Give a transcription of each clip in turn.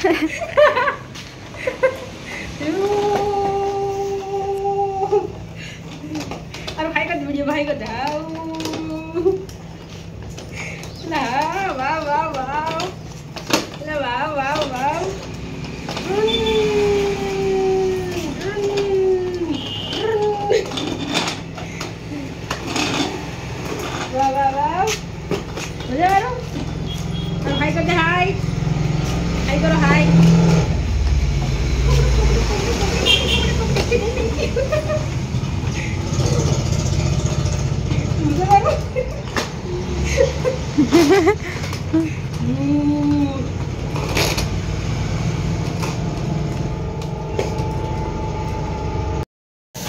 अरे भाई का वीडियो भाई का जाओ ना वाह वाह वाह ना वाह वाह वाह वाह वाह वाह मजा आ रहा है हाय करते हाय हाय करो हाय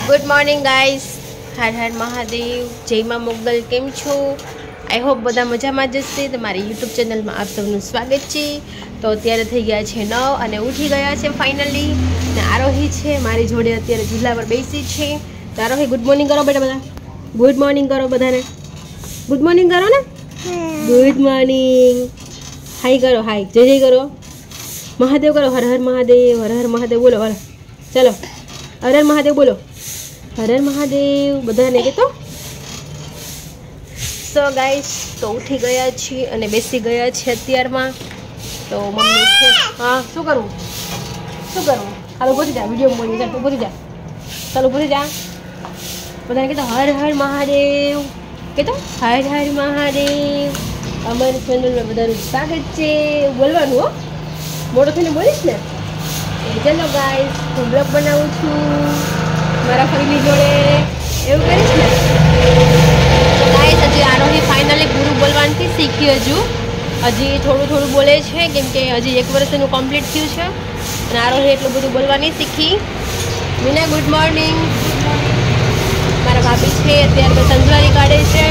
गुड मॉर्निंग गाइस हर हर महादेव जय मां मोगल केम छो आई होप बधा मजामां ज हशे। तमारी यूट्यूब चेनल में आप सबनुं स्वागत छे। तो अत्यारे थई गया छे 9 अने उठी गया छे फाइनली ने आरोही छे मारी जोड़े अत्यारे झूला पर बेसी छे। तो आरोही गुड मॉर्निंग करो बेटा बधा गुड मॉर्निंग करो बधाने गुड मॉर्निंग करो ने गुड मॉर्निंग हाय करो हाय जय जय करो महादेव करो हर हर महादेव बोलो हर चलो हर हर महादेव बोलो हर हर महादेव बधाने के तो सो गाइस तो उठी गया छी अने बेसी गया छे अत्यारमा। तो मम्मी छे हाँ शू करूँ हालो बोली जा वीडियो में बोली जा तू बोली जा चलो बोली जा बधाने के तो हर हर महादेव के तो हर हर महादेव अमर चैनल में बधानु स्वागत छे बोलवानुं हो मोटो थईने बोलीश ने चलो गाइस हूँ ब्लॉग बनावुं छुं मारा फरीनी जोड़े एवं करीश ने। तो गाइस हजी आरोही फाइनली गुरु बोलवानी शीखी हजी थोड़ू थोड़ू बोले छे केम के हजी 1 वर्ष एनुं कम्प्लीट थयुं छे अने आरोही एटલું બધું बोलवानी शीखी। मीना गुड मॉर्निंग मारा भाभी छे अत्यारे संजवारी काढे छे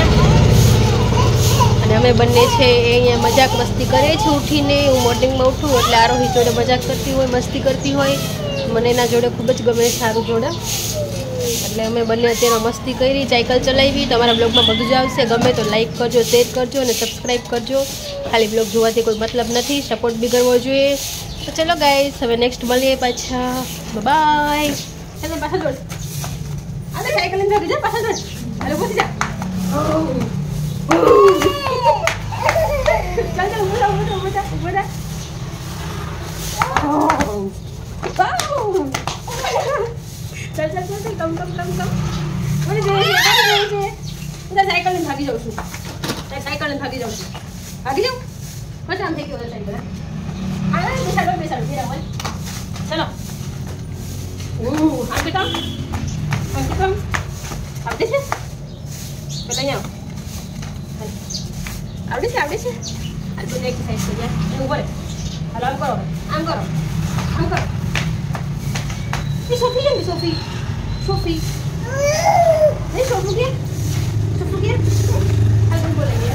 अने अमे बंने छे अहींया मजाक मस्ती करे छे उठीने हूँ मॉर्निंग में उठूँ एटले आरोही जोड़े मजाक करती होय मस्ती करती होय मने एना जोड़े खूब ज गमे सारू जोड़े એટલે અમે બંને અત્યારે મસ્તી કરી સાયકલ ચલાવી। તમારા બ્લોગમાં બધું જ આવશે ગમે તો લાઈક કરજો શેર કરજો અને સબસ્ક્રાઈબ કરજો ખાલી બ્લોગ જોવાથી કોઈ મતલબ નથી સપોર્ટ બી કરવો જોઈએ। તો ચલો ગાઈસ હવે નેક્સ્ટ મળીએ પાછા બાય ચાલો પાછા જોડ આને સાયકલ લઈને ભાગી જા પાછા જોડ હાલો બોલી જા ચાલ ચાલ ઉભો જા चल चल चल कम मुझे उधर साइकिल में भागी जाऊँ साइकिल में भागी जाऊँ बस हम थे उधर साइकिल बेसाड़ो मेरा बोल चलो हम बेटा अब देखिए पहले यहाँ आवड़े से आज तो एक्सरसाइज कर दिया ऊपर हेलो आम करो ये सोफी है सोफी नहीं सोफू क्या हल बोलेंगे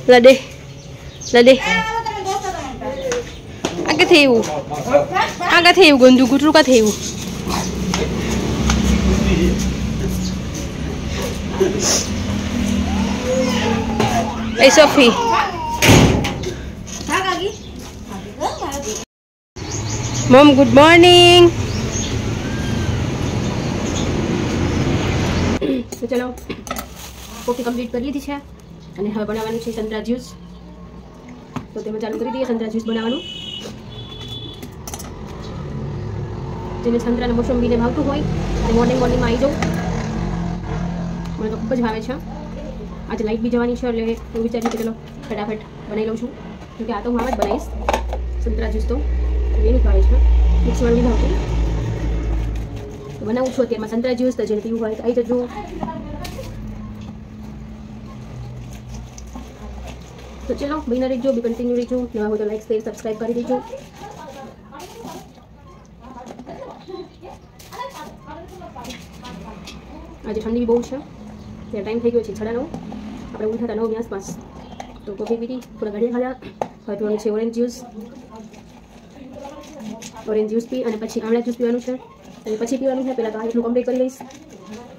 लडे आगे थे गंदू गुटरू का थे ए सोफी मॉम गुड मॉर्निंग તો ચલો કોફી કમ્પ્લીટ કરી લીધી છે અને હવે બનાવવાનું છે સંતરા જ્યુસ. તો તેમાં ચાલુ કરી દઈએ સંતરા જ્યુસ બનાવવાનું. જેને સંતરા અને મોસંબીને ભાવતું હોય અને મોર્નિંગમાં આવી જાઉં. મને તો ખૂબ જ ભાવે છે. આજે લાઇટ બી જવાની છે એટલે હું વિચાર્યું કે ચલો ફટાફટ બનાવી લઉં છું. જોકે આ તો હું આમ જ બનાવીશ સંતરા જ્યુસ. તો એનું ભાવે છે, મિક્સમાં નહીં ભાવતું. તો બનાવું છું અત્યારમાં સંતરા જ્યુસ. તો જેને પીવું હોય તો આવી જજો. તો ચલો બિના રહેજો, બી કન્ટિન્યુ રહેજો. નવા હોય તો લાઈક શેર સબસ્ક્રાઈબ કરી દેજો. આજે ઠંડી બી બહુ છે. ત્યારે ટાઈમ થઈ ગયો છે 9:30. આપણે ઉઠાતા 9 ની આસપાસ. તો કોફી પીધી, થોડા ઘડિયા ખાધા. હવે પીવાનું છે ઓરેન્જ જ્યુસ. ઓરેન્જ જ્યુસ પી અને પછી આમળા જ્યુસ પીવાનું છે અને પછી પીવાનું છે. પહેલાં તો આ એટલું કમ્પ્લીટ કરી લઈશ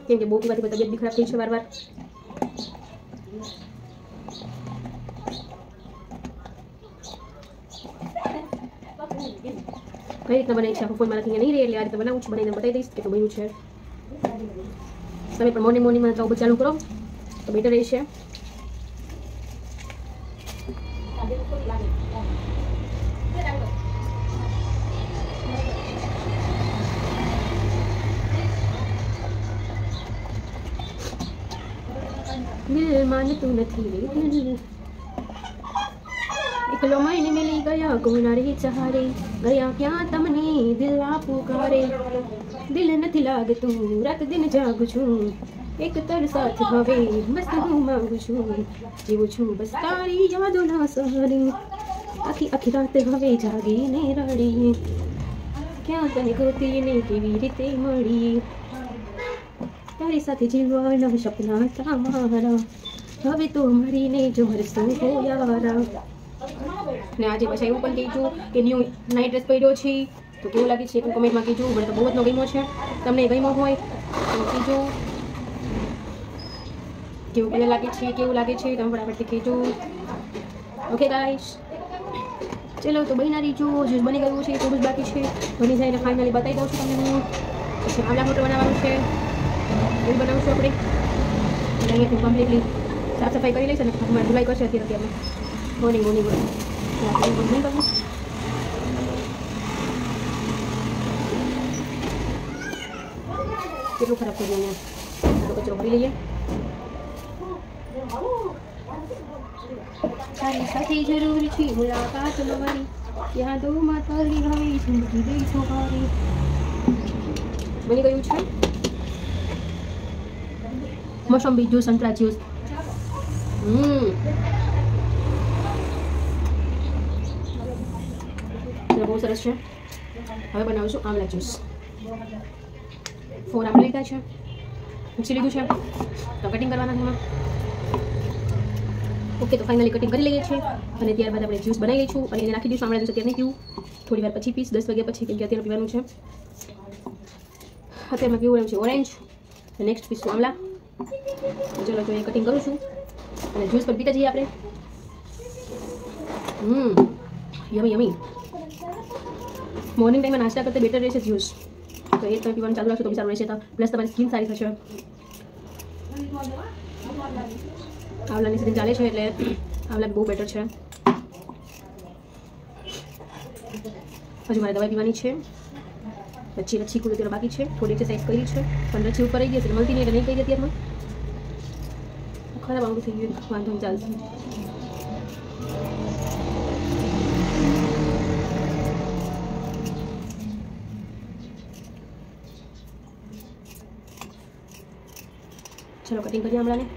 કેમ કે બહુ પીવાથી તબિયત બી ખરાબ થઈ છે વાર. કઈ રીતના બનાવી છે આખું ફોન મારાથી અહીંયા નહીં રહે એટલે આ રીતે બનાવું છું. બનાવીને બતાવી દઈશ કેટલું બન્યું છે. તમે પણ મોર્નિંગમાં ચાલુ કરો તો બેટર રહેશે. દિલ માનતું નથી એકલો માઈને મેલી ગયા કોના રે સહારે ગયા ક્યાં તમને દિલ આ પુકારે દિલ નથી લાગતું રાત દિન જાગું છું એક તર સાથ હવે બસ હું માંગુ છું જીવું છું બસ તારી યાદોના સહારે આખી આખી રાત હવે જાગીને રડીએ ક્યાં તને ગોતીને કેવી રીતે મળી તારી સાથે જીવવાના સપના તમારા હવે તો મળીને જો હરશું હો યારા. ને આજે પછી એવું પણ કહીશું કે ન્યૂ નાઇટ ડ્રેસ પહેર્યો છે તો કેવું લાગે છે કોમેન્ટમાં કહેજો. મને તો બહુ જ ગમ્યો છે. તમને ગમ્યો હોય તો કહેજો કેવું કલર લાગે છે, કેવું લાગે છે તમે ફટાફટથી કહેજો. ઓકે ગાઈસ ચલો તો બની રહીજો. જ્યુસ બની ગયું છે, થોડું જ બાકી છે. બની જાય એટલે ફાઇનલી બતાવી દઉં છું તમને હું. પછી આમલા મોટર બનાવવાનું છે એ બનાવશું આપણે. અહીંયાથી કમ્પ્લીટલી સાફ સફાઈ કરી લઈશ અને મારે ધુલાઈ કરશે અત્યારે મોર્નિંગ કેટલું ખરાબ થઈ ગયું તો કચરો ભરી લઈએ. તારી સાથે જરૂર છે મુલાકાત મારી યાદોમાં તારી હવે જિંદગી દઈશું મારી. બની ગયું છે મોસંબી જ્યુસ, સંતરા જ્યુસ. બહુ સરસ છે. હવે બનાવીશું આમલા જ્યુસ. 4 આમલા લીધા છે, મૂકી લીધું છે તો કટિંગ કરવાના છે એમાં. ઓકે તો ફાઇનલી કટિંગ કરી લઈએ છીએ અને ત્યારબાદ આપણે જ્યુસ બનાવી લઈશું અને એને નાખી દઈશું. આમળા જ્યુસ અત્યારે નહીં પીવું, થોડી વાર પછી પીશ, 10 વાગ્યા પછી, કેમ કે અત્યારે પીવાનું છે. અત્યારમાં પીવું એમ છે ઓરેન્જ, નેક્સ્ટ પીશું આમલા. ચલો તો એ કટિંગ કરું છું અને જ્યુસ પણ પીતા જઈએ આપણે. યમી યમી. મોર્નિંગ ટાઈમમાં નાસ્તા કરતા બેટર રહેશે જ્યુસ. તો એ તમે પીવાનું ચાલુ રાખશો તો બી સારું રહેશે. તો પ્લસ તમારી સ્કિન સારી થશે. આવલાની સિઝન ચાલે છે એટલે આવલા બહુ બેટર છે. હજુ મારે દવાઈ પીવાની છે. પછી રચ્છી કુલ અત્યારે બાકી છે. થોડી એક્સરસાઇઝ કરી છે પણ રચ્છી ઉપર રહી ગઈ છે મળતી નહીં એટલે નહીં કરી અત્યારમાં. ખરાબ આવું થઈ ગયું, વાંધો નહીં ચાલશે. ચલો કટિંગ કરીએ હમણાં.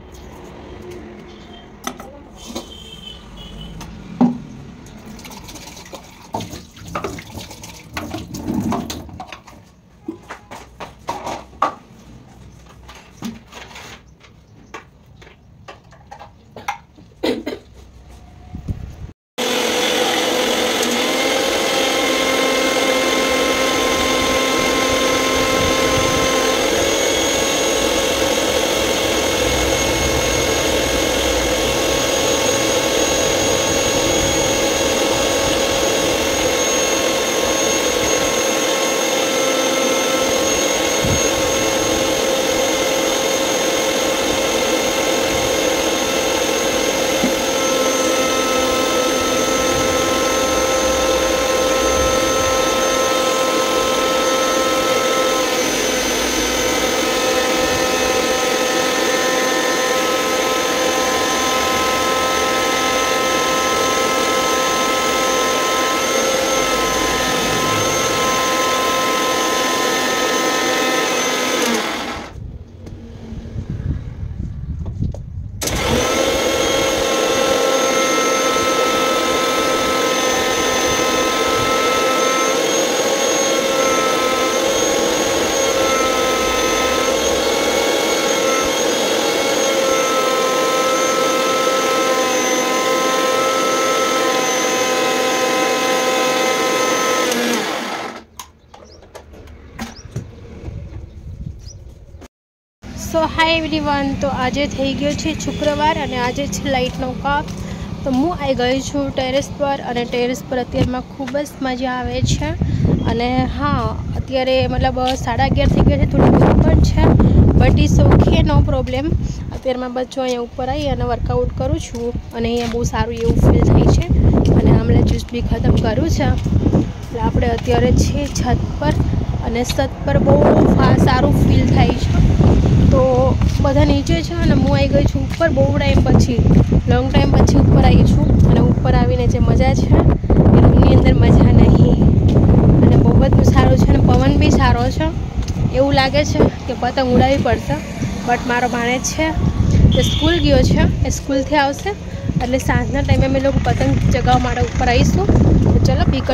સો હાય એવરીવન, તો આજે થઈ ગયો છે શુક્રવાર અને આજે છે લાઇટનો કાપ. તો હું આવી ગઈ છું ટેરેસ પર અને ટેરેસ પર અત્યારમાં ખૂબ જ મજા આવે છે. અને હા, અત્યારે મતલબ 11:30 થઈ ગયા છે, થોડું દૂર પણ છે, but it's okay, no problem. અત્યારમાં બચ્ચો અહીંયા ઉપર આવી અને વર્કઆઉટ કરું છું અને અહીંયા બહુ સારું એવું ફીલ થાય છે. અને આમળા જ્યુસ બી ખતમ કર્યું છે એટલે આપણે અત્યારે છે છત પર અને છત પર બહુ સારું ફીલ થાય છે. તો બધા નીચે છે અને હું આવી ગઈ છું ઉપર બહુ ટાઈમ પછી, લોંગ ટાઈમ પછી ઉપર આવી છું. અને ઉપર આવીને જે મજા છે એ રૂમની અંદર મજા નહીં. અને બહુ બધું સારું છે અને પવન બી સારો છે. એવું લાગે છે કે પતંગ ઉડાવવી પડશે, બટ મારો ભાણેજ છે એ સ્કૂલ ગયો છે, એ સ્કૂલથી આવશે એટલે સાંજના ટાઈમે અમે લોકો પતંગ ચગાવવા માટે ઉપર આવીશું. તો ચલો બી